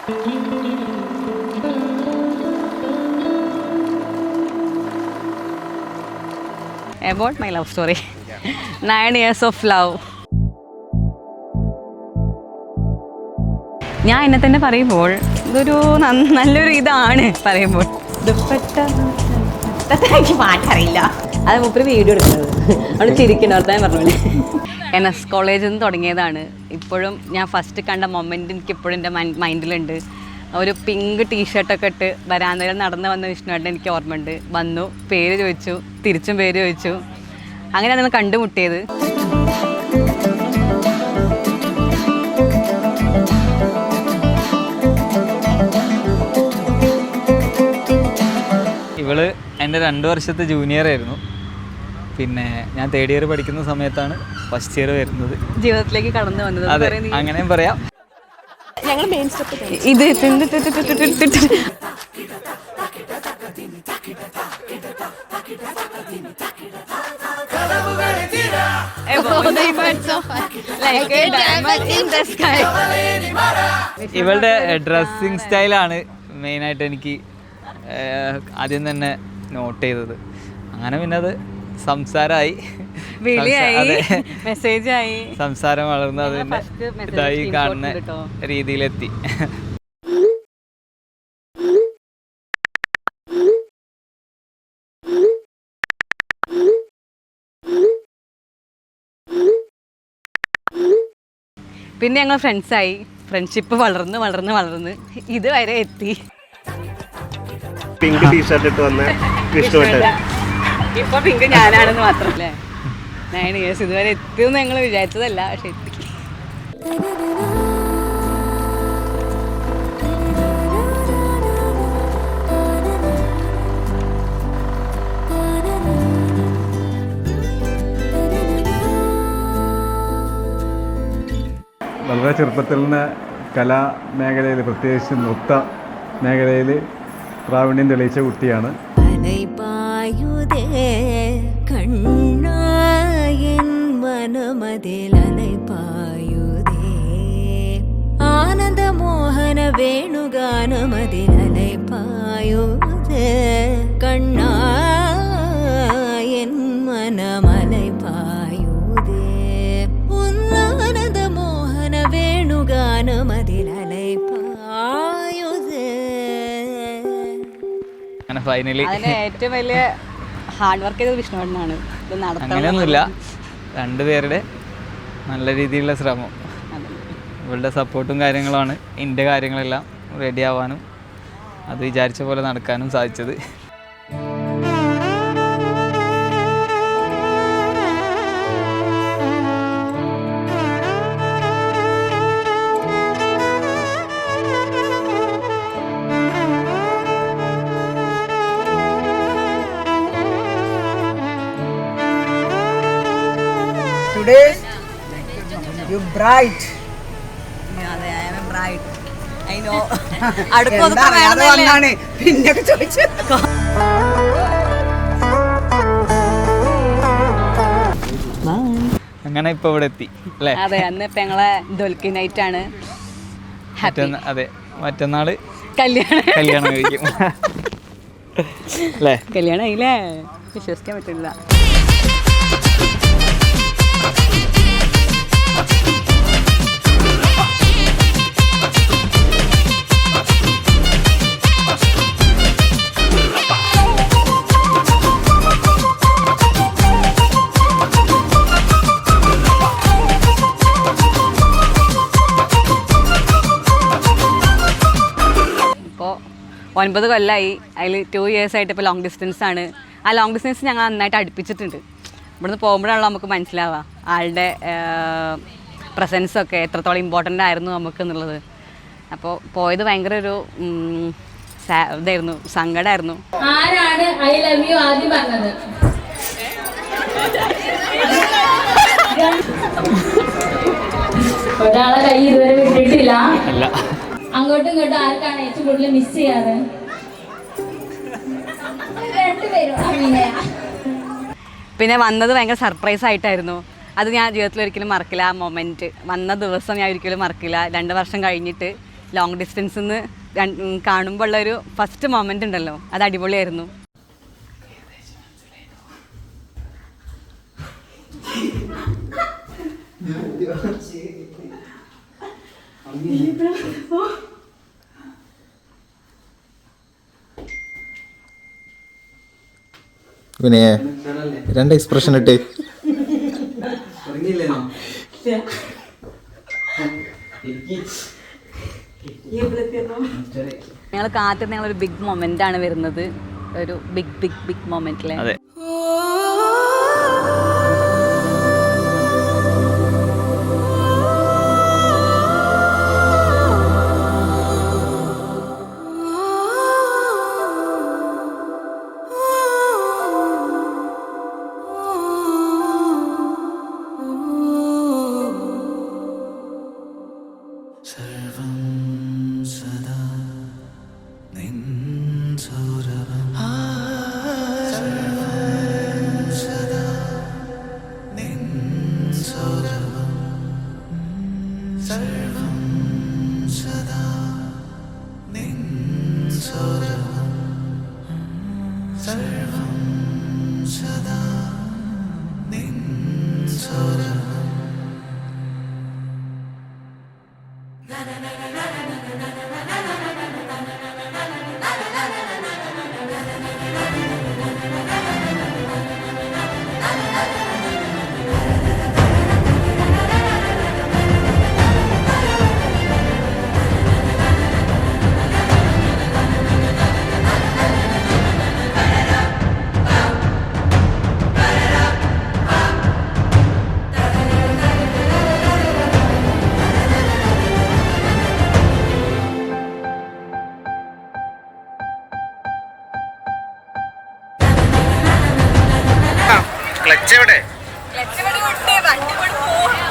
About my love story. 9 years of love. ഞാൻ എന്നെ തന്നെ പറയുമ്പോൾ ഇതൊരു നല്ലൊരു ഇതാണ് പറയുമ്പോൾ. എനിക്ക് പാട്ടറിയില്ല, അത് മുപ്പര് വീഡിയോ എടുക്കുന്നത് അവിടെ ചിരിക്കണം. അർത്ഥം പറഞ്ഞോളെ NS കോളേജിൽ നിന്ന് തുടങ്ങിയതാണ്. ഇപ്പോഴും ഞാൻ ഫസ്റ്റ് കണ്ട മൊമെൻ്റ് എനിക്ക് ഇപ്പോഴും എൻ്റെ മൈൻഡിലുണ്ട്. ഒരു പിങ്ക് ടീഷർട്ടൊക്കെ ഇട്ട് വരാന്തയിൽ നടന്ന് വന്ന വിഷ്ണുവേട്ടൻ എനിക്ക് ഓർമ്മയുണ്ട്. വന്നു, പേര് ചോദിച്ചു, തിരിച്ചും പേര് ചോദിച്ചു. അങ്ങനെയാണ് നമ്മൾ കണ്ടുമുട്ടിയത്. ഇവള് എൻ്റെ 2 വർഷത്തെ ജൂനിയർ ആയിരുന്നു. പിന്നെ ഞാൻ 3rd ഇയർ പഠിക്കുന്ന സമയത്താണ് ഫസ്റ്റ് ഇയർ വരുന്നത്. ജീവിതത്തിലേക്ക് കടന്നു വന്നത്. അതെ, അങ്ങനെയും പറയാം. ഞങ്ങൾ മെയിൻ സ്റ്റെപ്പ് ഇത് ഇവളുടെ ഡ്രസ്സിങ് സ്റ്റൈലാണ് മെയിനായിട്ട് എനിക്ക് ആദ്യം തന്നെ നോട്ട് ചെയ്തത്. അങ്ങനെ പിന്നെ അത് സംസാരമായി, മെസ്സേജായി, സംസാരം വളർന്ന് അതിൻ്റെ ഇതായി കാണുന്ന രീതിയിലെത്തി. പിന്നെ ഞങ്ങൾ ഫ്രണ്ട്സായി. ഫ്രണ്ട്ഷിപ്പ് വളർന്ന് വളർന്ന് വളർന്ന് ഇതുവരെ എത്തി. പിങ്ക് ടീഷർട്ട് ഇട്ട് വന്ന വിഷ്ണുവേട്ടൻ ഇപ്പൊ പിങ്ക് ഞാനാണെന്ന് മാത്രമല്ലേ. 9 years ഇതുവരെ എത്തിയെന്ന് ഞങ്ങൾ വിചാരിച്ചതല്ല, പക്ഷെ എത്തി. വളരെ ചെറുപ്പത്തിൽ നിന്ന് കലാമേഖലയിൽ, പ്രത്യേകിച്ച് നൃത്ത മേഖലയിൽ പ്രാവീണ്യം തെളിയിച്ച കുട്ടിയാണ്. ആനന്ദമോഹന വേണുഗാനമതിലൈ പായുതേ കണ്ണായൻ മനമലൈ പായുതേ ആനന്ദമോഹന വേണുഗാനമതിലൈ പായുതേ. അങ്ങനെ ഫൈനലി അതിന് ഏറ്റവും വലിയ ഹാർഡ് വർക്ക് ചെയ്തത് വിഷ്ണുവേട്ടനാണ്. അങ്ങനെയൊന്നുമില്ല, 2 പേരുടെ നല്ല രീതിയിലുള്ള ശ്രമം, ഇവളുടെ സപ്പോർട്ടും കാര്യങ്ങളുമാണ് എൻ്റെ കാര്യങ്ങളെല്ലാം റെഡി ആവാനും അത് വിചാരിച്ച പോലെ നടക്കാനും സാധിച്ചത്. Today you bright. അതെ, I am bright. I know. അടുപ്പൊക്കെ വേണമെന്നല്ലേ പിന്നൊക്കെ ചോദിച്ചു. അങ്ങനെ ഇപ്പോൾ ഇവിടെ എത്തി അല്ലേ? അതെ, അന്ന് ഇപ്പം ഞങ്ങളെ ദൊൽക്കി നൈറ്റ് ആണ്. അതെ, മറ്റന്നാൾ കല്യാണം കഴിക്കും അല്ലേ? കല്യാണം ആയില്ലേ? വിശ്വസിക്കാൻ പറ്റില്ല. ഇപ്പോൾ 9 കൊല്ലമായി. അതിൽ 2 years ആയിട്ട് ഇപ്പോൾ ലോങ് ഡിസ്റ്റൻസ് ആണ്. ആ ലോങ് ഡിസ്റ്റൻസ് ഞങ്ങൾ നന്നായിട്ട് അടുപ്പിച്ചിട്ടുണ്ട്. ഇവിടുന്ന് പോകുമ്പോഴാണല്ലോ നമുക്ക് മനസ്സിലാവുക ആളുടെ പ്രസൻസൊക്കെ എത്രത്തോളം ഇമ്പോർട്ടൻ്റ് ആയിരുന്നു നമുക്ക് എന്നുള്ളത്. അപ്പോൾ പോയത് ഭയങ്കര ഒരു ഇതായിരുന്നു, സങ്കടമായിരുന്നു. ആരാണ് ഐ ലവ് യു ആദ്യം പറഞ്ഞത്? ഒരാളെ കൈ ഇതുവരെ വിട്ടിട്ടില്ല. അങ്ങോട്ടും ഇങ്ങോട്ടും ആർക്കാണ് ഏറ്റവും കൂടുതൽ മിസ് ചെയ്യാറ്? പിന്നെ വന്നത് ഭയങ്കര സർപ്രൈസ് ആയിട്ടായിരുന്നു. അത് ഞാൻ ജീവിതത്തിൽ ഒരിക്കലും മറക്കില്ല. ആ മൊമെൻറ്റ് വന്ന ദിവസം ഞാൻ ഒരിക്കലും മറക്കില്ല. 2 വർഷം കഴിഞ്ഞിട്ട് ലോങ് ഡിസ്റ്റൻസിൽ നിന്ന് കാണുമ്പോൾ ഉള്ളൊരു ഫസ്റ്റ് മൊമെൻ്റ് ഉണ്ടല്ലോ, അത് അടിപൊളിയായിരുന്നു. പിന്നെ 2 എക്സ്പ്രഷൻ ഇട്ട് ഞങ്ങൾ കാത്തിരുന്ന ഞങ്ങളൊരു ബിഗ് മൊമെൻ്റ് ആണ് വരുന്നത്, ഒരു ബിഗ് ബിഗ് ബിഗ് മൊമെൻ്റിലെ. അതെ. ക്ലച്ച് എവിടെ? വണ്ടി